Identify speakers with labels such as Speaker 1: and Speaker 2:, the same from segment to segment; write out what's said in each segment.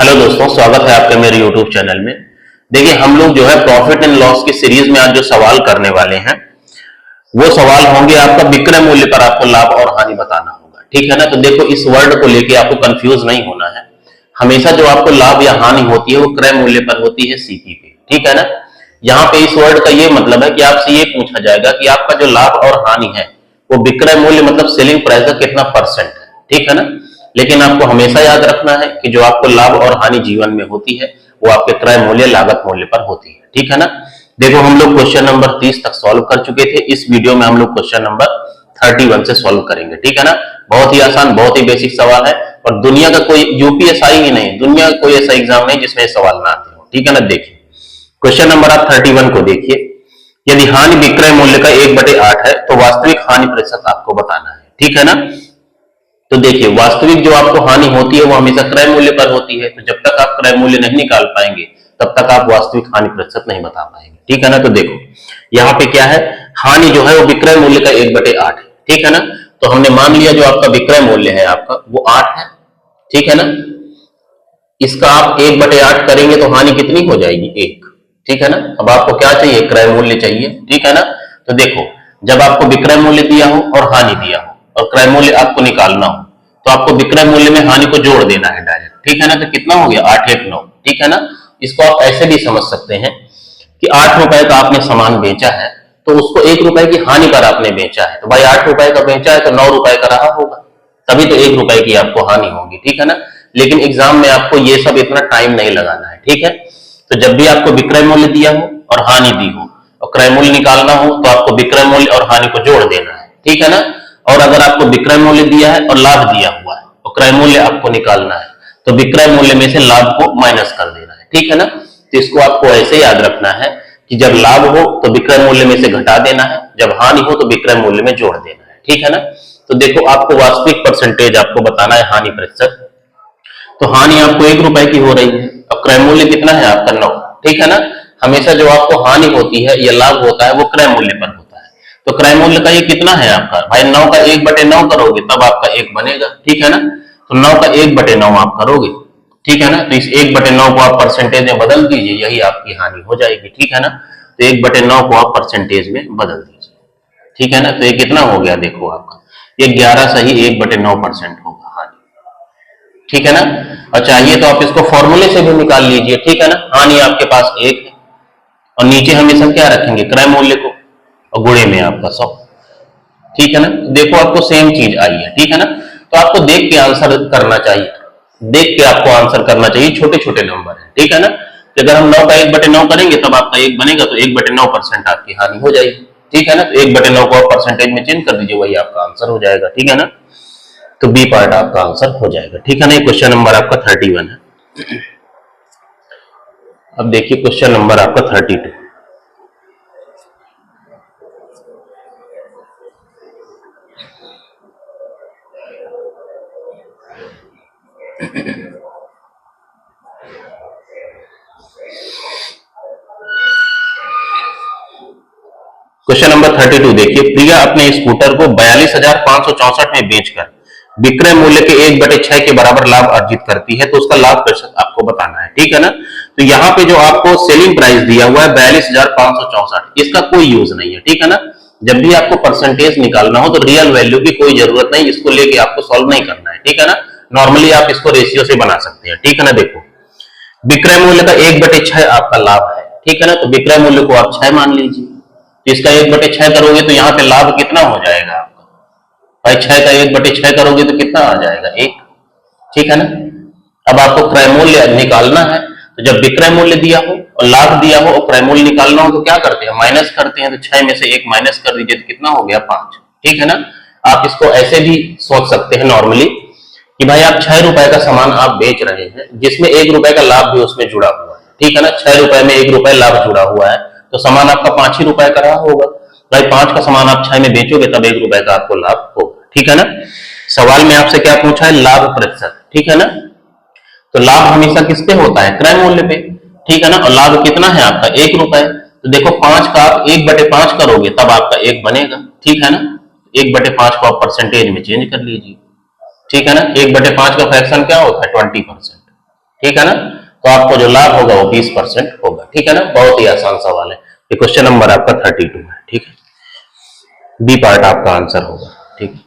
Speaker 1: Hello दोस्तों, स्वागत है आपका मेरे YouTube चैनल में। देखिए, हम लोग जो है प्रॉफिट एंड लॉस की सीरीज में आज जो सवाल करने वाले हैं वो सवाल होंगे आपका विक्रय मूल्य पर आपको लाभ और हानि बताना होगा। ठीक है ना। तो देखो, इस वर्ड को लेके आपको कंफ्यूज नहीं होना है। हमेशा जो आपको लाभ या हानि होती है वो क्रय मूल्य पर होती है, सीपी पे। ठीक है ना। यहाँ पे इस वर्ड का ये मतलब है कि आपसे ये पूछा जाएगा कि आपका जो लाभ और हानि है वो विक्रय मूल्य मतलब सेलिंग प्राइस का कितना परसेंट है। ठीक है ना। लेकिन आपको हमेशा याद रखना है कि जो आपको लाभ और हानि जीवन में होती है वो आपके क्रय मूल्य लागत मूल्य पर होती है। ठीक है ना। देखो, हम लोग क्वेश्चन नंबर 30 तक सॉल्व कर चुके थे। इस वीडियो में हम लोग क्वेश्चन नंबर 31 से सॉल्व करेंगे। ठीक है ना। बहुत ही आसान, बहुत ही बेसिक सवाल है और दुनिया का कोई यूपीएसआई ही नहीं, दुनिया का कोई ऐसा एग्जाम नहीं जिसमें सवाल ना आते हो। ठीक है ना। देखिए, क्वेश्चन नंबर आप 31 को देखिए। यदि हानि विक्रय मूल्य का 1/8 है तो वास्तविक हानि प्रतिशत आपको बताना है। ठीक है ना। तो देखिए, वास्तविक जो आपको हानि होती है वो हमेशा क्रय मूल्य पर होती है। तो जब तक आप क्रय मूल्य नहीं निकाल पाएंगे तब तक आप वास्तविक हानि प्रतिशत नहीं बता पाएंगे। ठीक है ना। तो देखो, यहाँ पे क्या है, हानि जो है वो विक्रय मूल्य का 1/8 है। ठीक है ना। तो हमने मान लिया जो आपका विक्रय मूल्य है आपका वो 8 है। ठीक है ना। इसका आप 1/8 करेंगे तो हानि कितनी हो जाएगी, 1। ठीक है ना। अब आपको क्या चाहिए, क्रय मूल्य चाहिए। ठीक है ना। तो देखो, जब आपको विक्रय मूल्य दिया हो और हानि दिया हो और क्रय मूल्य आपको निकालना हो तो आपको विक्रय मूल्य में हानि को जोड़ देना है डायरेक्ट। ठीक है ना। तो कितना हो गया, 8 1 9। ठीक है ना। इसको आप ऐसे भी समझ सकते हैं कि 8 रुपए का आपने सामान बेचा है तो उसको 1 रुपए की हानि पर आपने बेचा है। तो भाई 8 रुपए का बेचा है तो 9 रुपए का रहा होगा, तभी तो 1 रुपए की आपको हानि होगी। ठीक है ना। लेकिन एग्जाम में आपको ये सब इतना टाइम नहीं लगाना है। ठीक है। तो जब भी आपको विक्रय मूल्य दिया हो और हानि दी हो और क्रय मूल्य निकालना हो तो आपको विक्रय मूल्य और हानि को जोड़ देना है। ठीक है ना। और अगर आपको विक्रय मूल्य दिया है और लाभ दिया हुआ है और क्रय मूल्य आपको निकालना है तो विक्रय मूल्य में से लाभ को माइनस कर देना है। ठीक है ना। तो इसको आपको ऐसे याद रखना है कि जब लाभ हो तो विक्रय मूल्य में से घटा देना है, जब हानि हो तो विक्रय मूल्य में जोड़ देना है। ठीक है ना। तो देखो, आपको वास्तविक परसेंटेज आपको बताना है, हानि प्रतिशत। तो हानि आपको 1 रुपए की हो रही है और क्रय मूल्य कितना है आपका, 9। ठीक है ना। हमेशा जो आपको हानि होती है या लाभ होता है वो क्रय मूल्य पर होता है। तो क्रय मूल्य का ये कितना है आपका, भाई 9 का 1/9 करोगे तब आपका 1 बनेगा। ठीक है ना। तो 9 का 1/9 आप करोगे। ठीक है ना। तो इस 1/9 को आप परसेंटेज में बदल दीजिए, यही आपकी हानि हो जाएगी। ठीक है ना। तो 1/9 को आप परसेंटेज में बदल दीजिए। ठीक है ना। तो ये कितना हो गया, देखो आपका ये 11 सही 1/9% होगा हानि। ठीक है ना। और चाहिए तो आप इसको फॉर्मूले से भी निकाल लीजिए। ठीक है ना। हानि आपके पास 1 है और नीचे हमेशा क्या रखेंगे, क्रय मूल्य को, और गुणे में आपका 100। ठीक है ना। देखो, आपको सेम चीज आई है। ठीक है ना। तो आपको देख के आंसर करना चाहिए, देख के आपको आंसर करना चाहिए, छोटे छोटे नंबर है। ठीक है ना। तो अगर हम 9 का 1/9 करेंगे तब आपका 1 बनेगा, तो 1/9% आपकी हानि हो जाएगी। ठीक है ना। तो 1/9 को आप परसेंटेज में चेंज कर दीजिए, वही आपका आंसर हो जाएगा। ठीक है ना। तो बी पार्ट आपका आंसर हो जाएगा। ठीक है ना। क्वेश्चन नंबर आपका 31 है। अब देखिए क्वेश्चन नंबर आपका 32। क्वेश्चन नंबर 32 देखिए, प्रिया अपने स्कूटर को 42,564 में बेचकर विक्रय मूल्य के 1/6 के बराबर लाभ अर्जित करती है तो उसका लाभ प्रतिशत आपको बताना है। ठीक है ना। तो यहाँ पे जो आपको सेलिंग प्राइस दिया हुआ है 42,564, इसका कोई यूज नहीं है। ठीक है ना। जब भी आपको परसेंटेज निकालना हो तो रियल वैल्यू की कोई जरूरत नहीं, इसको लेके आपको सॉल्व नहीं करना है। ठीक है ना। नॉर्मली आप इसको रेशियो से बना सकते हैं। ठीक है ना। देखो, विक्रय मूल्य का 1/6 आपका लाभ है। ठीक है ना। तो विक्रय मूल्य को आप 6 मान लीजिए। तो इसका 1/6 करोगे तो यहाँ पे लाभ कितना हो जाएगा आपका, भाई 6 का 1/6 करोगे तो कितना आ जाएगा, 1। ठीक है ना। अब आपको क्रय मूल्य निकालना है तो जब विक्रय मूल्य दिया हो और लाभ दिया हो और क्रय मूल्य निकालना हो तो क्या करते हैं, माइनस करते हैं। तो 6 में से 1 माइनस कर दीजिए तो कितना हो गया, 5। ठीक है ना। आप इसको ऐसे भी सोच सकते हैं नॉर्मली कि भाई आप 6 रुपए का सामान आप बेच रहे हैं जिसमें 1 रुपए का लाभ भी उसमें जुड़ा हुआ है। ठीक है ना। 6 रुपए में 1 रुपए लाभ जुड़ा हुआ है तो सामान आपका 5 ही रुपए का रहा होगा। भाई 5 का सामान आप 6 में बेचोगे तब 1 रुपए का आपको लाभ होगा। ठीक है ना। सवाल में आपसे क्या पूछा है, लाभ प्रतिशत। ठीक है ना। तो लाभ हमेशा किस पे होता है, क्रय मूल्य पे। ठीक है ना। और लाभ कितना है आपका, 1 रुपए। तो देखो 5 का आप 1/5 करोगे तब आपका 1 बनेगा। ठीक है ना। 1/5 को आप परसेंटेज में चेंज कर लीजिए। ठीक है ना। 1/5 का फ्रैक्शन क्या होता है, 20%। ठीक है ना। तो आपको जो लाभ होगा वो 20% होगा, ठीक है ना। बहुत ही आसान सवाल है ये। क्वेश्चन नंबर आपका 32 है, ठीक है। बी पार्ट आपका आंसर होगा, ठीक है।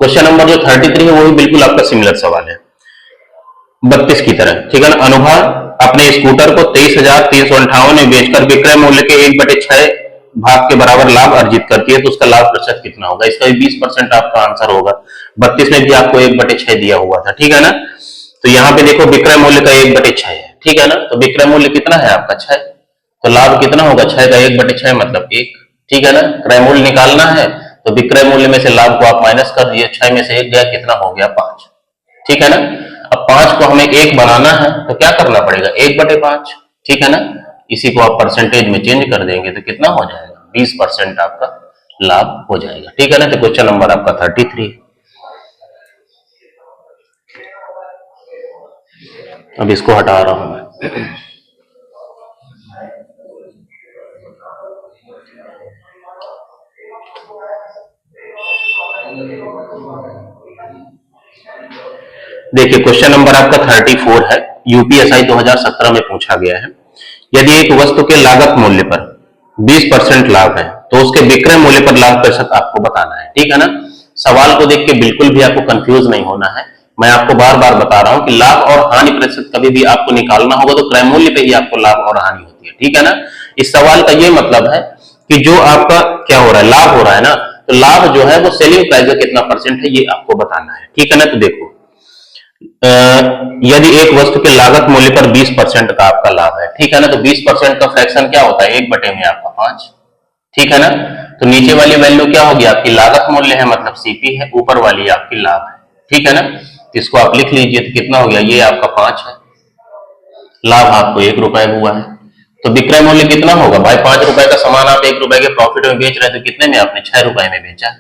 Speaker 1: क्वेश्चन नंबर जो 33 है वो भी बिल्कुल आपका सिमिलर सवाल है 32 की तरह, ठीक है ना। अनुभा अपने स्कूटर को 23,358 में बेचकर विक्रय मूल्य के 1/6 भाग के बराबर लाभ अर्जित करती है, तो उसका लाभ प्रतिशत कितना होगा। इसका भी 20% आपका आंसर होगा। 32 में भी आपको 1/6 दिया हुआ था, ठीक है ना। तो यहाँ पे देखो विक्रय मूल्य का 1/6 है, ठीक है ना। तो विक्रय मूल्य कितना है आपका 6, तो लाभ कितना होगा 6 का 1/6 मतलब 1, ठीक है ना। क्रय मूल्य निकालना है तो विक्रय मूल्य में से लाभ को आप माइनस कर दिए, 6 में से 1 गया, कितना हो गया 5, ठीक है ना। अब 5 को हमें 1 बनाना है तो क्या करना पड़ेगा 1/5, ठीक है ना। इसी को आप परसेंटेज में चेंज कर देंगे तो कितना हो जाएगा 20% आपका लाभ हो जाएगा, ठीक है ना। तो क्वेश्चन नंबर आपका 33। अब इसको हटा रहा हूं मैं। देखिए क्वेश्चन नंबर आपका 34 है, यूपीएसआई 2017 में पूछा गया है। यदि एक वस्तु के लागत मूल्य पर 20% लाभ है तो उसके विक्रय मूल्य पर लाभ प्रतिशत आपको बताना है, ठीक है ना। सवाल को देख के बिल्कुल भी आपको कंफ्यूज नहीं होना है। मैं आपको बार बार बता रहा हूं कि लाभ और हानि प्रतिशत कभी भी आपको निकालना होगा तो क्रय मूल्य पे ही आपको लाभ और हानि होती है, ठीक है ना। इस सवाल का ये मतलब है कि जो आपका क्या हो रहा है, लाभ हो रहा है ना, तो लाभ जो है वो सेलिंग प्राइस का कितना परसेंट है ये आपको बताना है, ठीक है ना। तो देखो यदि एक वस्तु के लागत मूल्य पर 20% का आपका लाभ है, ठीक है ना, तो 20% का फ्रैक्शन क्या होता है 1 में आपका 5, ठीक है ना। तो नीचे वाली वैल्यू क्या होगी आपकी लागत मूल्य है मतलब सीपी है, ऊपर वाली आपकी लाभ है, ठीक है ना। तो इसको आप लिख लीजिए तो कितना हो गया ये आपका 5 है, लाभ आपको 1 रुपए हुआ है। तो विक्रय मूल्य कितना होगा भाई, 5 रुपए का सामान आप 1 रुपए के प्रॉफिट में बेच रहे हैं तो कितने में आपने 6 रुपए में बेचा,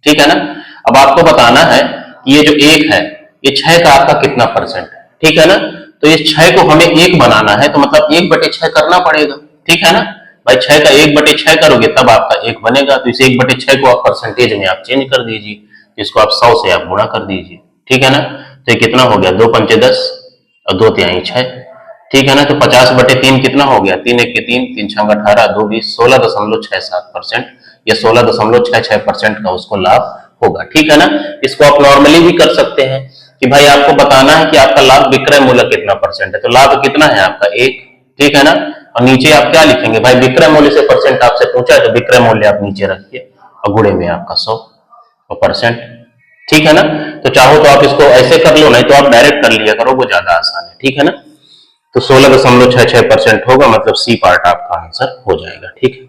Speaker 1: ठीक है ना। अब आपको बताना है कि ये जो 1 है ये 6 का आपका कितना परसेंट है, ठीक है ना। तो ये 6 को हमें 1 बनाना है तो मतलब 1/6 करना पड़ेगा, ठीक है ना। भाई 6 का 1/6 करोगे तब आपका 1 बनेगा, तो इस 1/6 को आप परसेंटेज में आप चेंज कर दीजिए, इसको आप 100 से आप गुणा कर दीजिए, ठीक है ना। तो ये कितना हो गया 2 पंचे 10 और 2 तिहाई 6, ठीक है ना। तो 50/3 कितना हो गया 3 1 के 3 3 6 18 2 20 16.67% या 16.66% का उसको लाभ होगा, ठीक है ना। इसको आप नॉर्मली भी कर सकते हैं कि भाई आपको बताना है कि आपका लाभ विक्रय मूल्य कितना परसेंट है, तो लाभ कितना है आपका 1, ठीक है ना। और नीचे आप क्या लिखेंगे भाई विक्रय मूल्य से परसेंट आपसे पूछा है तो विक्रय मूल्य आप नीचे रखिए और गुणे में आपका 100 परसेंट, ठीक है ना। तो चाहो तो आप इसको ऐसे कर लो, नहीं तो आप डायरेक्ट कर लिया करो, वो ज्यादा आसान है, ठीक है ना। तो 16.66% होगा मतलब सी पार्ट आपका आंसर हो जाएगा, ठीक है।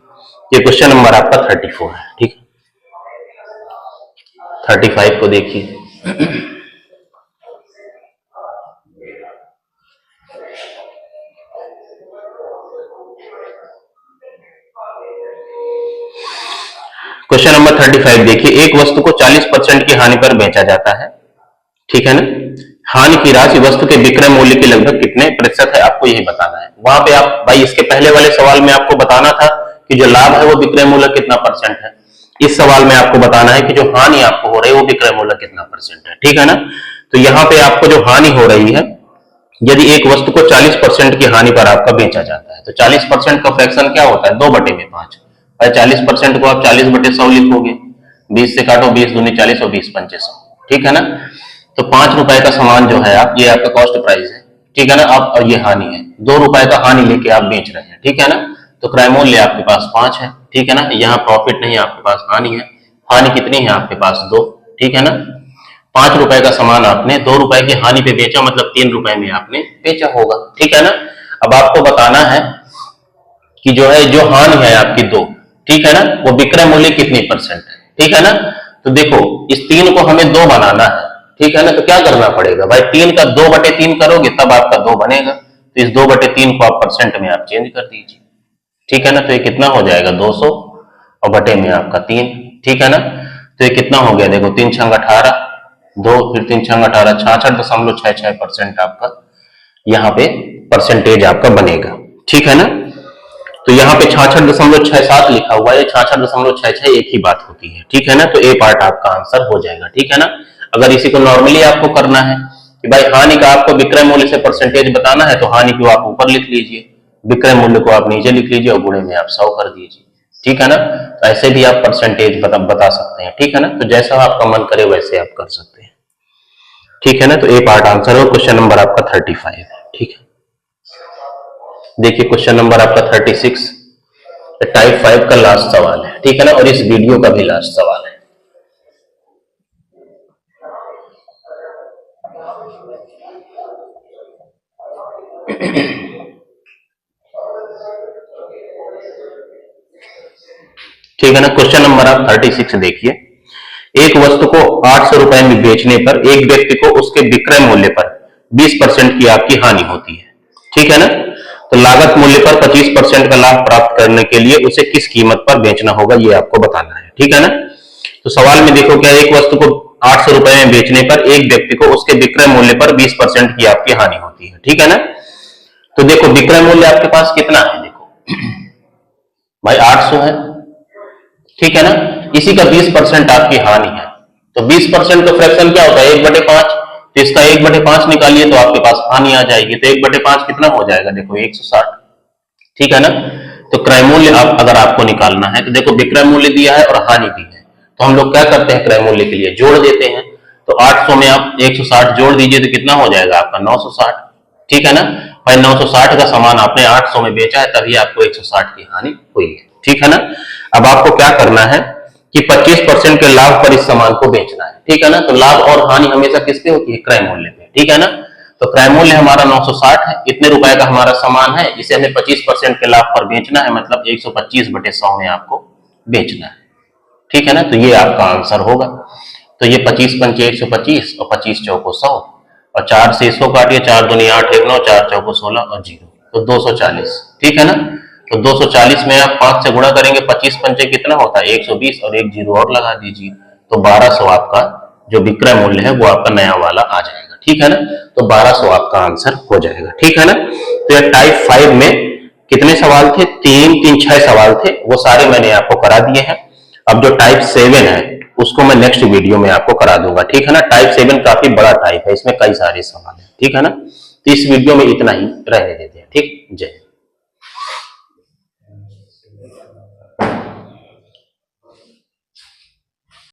Speaker 1: ये क्वेश्चन नंबर आपका 34 है, ठीक है। 35 को देखिए। क्वेश्चन नंबर 35 देखिए, एक वस्तु को 40% की हानि पर बेचा जाता है, ठीक है ना। हानि की राशि वस्तु के विक्रय मूल्य के लगभग कितने प्रतिशत है आपको यही बताना है। वहां पे आप भाई इसके पहले वाले सवाल में आपको बताना था कि जो लाभ है वो विक्रय मूल्य कितना परसेंट है, इस सवाल में आपको बताना है कि जो हानि आपको हो रही है वो विक्रय मूल्य कितना परसेंट है, ठीक है ना। तो यहाँ पे आपको जो हानि हो रही है, यदि एक वस्तु को 40% की हानि पर आपका बेचा जाता है तो 40% का फ्रैक्शन क्या होता है 2/5। 40% को आप 40/100 लिखोगे, 20 से काटो 20 दूनी 40 और 20 पंचे 100, ठीक है ना। तो 5 रुपए का सामान जो है आप ये आपका कॉस्ट प्राइस है, ठीक है ना। आप और ये हानि है 2 रुपए का हानि लेके आप बेच रहे हैं, ठीक है ना। तो क्रय मूल्य आपके पास 5 है, ठीक है ना। यहाँ प्रॉफिट नहीं आपके पास हानि है, हानि कितनी है आपके पास 2, ठीक है ना। 5 रुपए का सामान आपने 2 रुपए की हानि पे बेचा मतलब 3 रुपए में आपने बेचा होगा, ठीक है ना। अब आपको बताना है कि जो है जो हानि है आपकी 2, ठीक है ना, वो विक्रय मूल्य कितनी परसेंट है, ठीक है ना। तो देखो इस 3 को हमें 2 बनाना है, ठीक है ना। तो क्या करना पड़ेगा भाई 3 का 2/3 करोगे तब आपका 2 बनेगा, तो इस 2/3 को आप परसेंट में आप चेंज कर दीजिए, ठीक है ना। तो ये कितना हो जाएगा 200 और बटे में आपका 3, ठीक है ना। तो ये कितना हो गया देखो 3 6 18 2 फिर 3 6 18 66.66% आपका यहाँ पे परसेंटेज आपका बनेगा, ठीक है ना। तो यहाँ पे 66.67 लिखा हुआ है, 66.66 एक ही बात होती है, ठीक है ना। तो ए पार्ट आपका आंसर हो जाएगा, ठीक है ना। अगर इसी को नॉर्मली आपको करना है कि भाई हानि का आपको विक्रय मूल्य से परसेंटेज बताना है, तो हानि को आप ऊपर लिख लीजिए, विक्रय मूल्य को आप नीचे लिख लीजिए और गुणे में आप 100 कर दीजिए, ठीक है ना। तो ऐसे भी आप परसेंटेज बता सकते हैं, ठीक है ना। तो जैसा आपका मन करे वैसे आप कर सकते हैं, ठीक है ना। तो ए पार्ट आंसर हो। क्वेश्चन नंबर आपका 35 है, ठीक है। देखिए क्वेश्चन नंबर आपका 36 टाइप 5 का लास्ट सवाल है, ठीक है ना, और इस वीडियो का भी लास्ट सवाल है। ठीक है ना। क्वेश्चन नंबर आप 36 देखिए, एक वस्तु को 800 रुपए में बेचने पर एक व्यक्ति को उसके विक्रय मूल्य पर 20% की आपकी हानि होती है, ठीक है ना। तो लागत मूल्य पर 25% का लाभ प्राप्त करने के लिए उसे किस कीमत पर बेचना होगा, ये आपको बताना है, ठीक है ना। तो सवाल में देखो क्या, एक वस्तु को 800 रुपए में बेचने पर एक व्यक्ति को उसके विक्रय मूल्य पर 20% की आपकी हानि होती है, ठीक है ना। तो देखो विक्रय मूल्य आपके पास कितना है, देखो भाई 800 है, ठीक है ना। इसी का 20% आपकी हानि है, तो 20% का फ्रैक्शन क्या होता है, 1/5। तो इसका 1/5 निकालिए तो आपके पास हानि आ जाएगी। तो 1/5 कितना हो जाएगा, देखो 160, ठीक है ना। तो क्रय मूल्य अगर आपको निकालना है, तो देखो विक्रय मूल्य दिया है और हानि दी है, तो हम लोग क्या करते हैं, क्रय मूल्य के लिए जोड़ देते हैं। तो 800 में आप 160 जोड़ दीजिए तो कितना हो जाएगा आपका 960, ठीक है ना। भाई 960 का सामान आपने 800 में बेचा है, तभी आपको 160 की हानि हुई है, ठीक है ना। अब आपको क्या करना है कि 25% के लाभ पर इस सामान को बेचना है, ठीक है ना। तो लाभ और हानि हमेशा किस पे होती है, क्रय मूल्य पे, ठीक है ना। तो क्रय मूल्य हमारा 960 है, इतने रुपए का हमारा सामान है, इसे हमें 25% के लाभ पर बेचना है, मतलब 125/100 में आपको बेचना है, ठीक है ना। तो ये आपका आंसर होगा। तो ये 25 पंचे 125 और 25 चौको 100 और 4 से इसको काटिए, 4 दूनी 8 1 9, 4 चौको 16 और 0, तो 240, ठीक है ना। तो 240 में आप 5 से गुणा करेंगे, 25 पंचे कितना होता है 120 और एक 0 और लगा दीजिए, तो 1200 आपका जो विक्रय मूल्य है वो आपका नया वाला आ जाएगा, ठीक है ना। तो 1200 आपका आंसर हो जाएगा, ठीक है ना। तो ये टाइप 5 में कितने सवाल थे, 6 सवाल थे, वो सारे मैंने आपको करा दिए हैं। अब जो टाइप 7 है उसको मैं नेक्स्ट वीडियो में आपको करा दूंगा, ठीक है ना। टाइप 7 काफी बड़ा टाइप है, इसमें कई सारे सवाल है, ठीक है ना। तो इस वीडियो में इतना ही रहने देते हैं, ठीक। जय।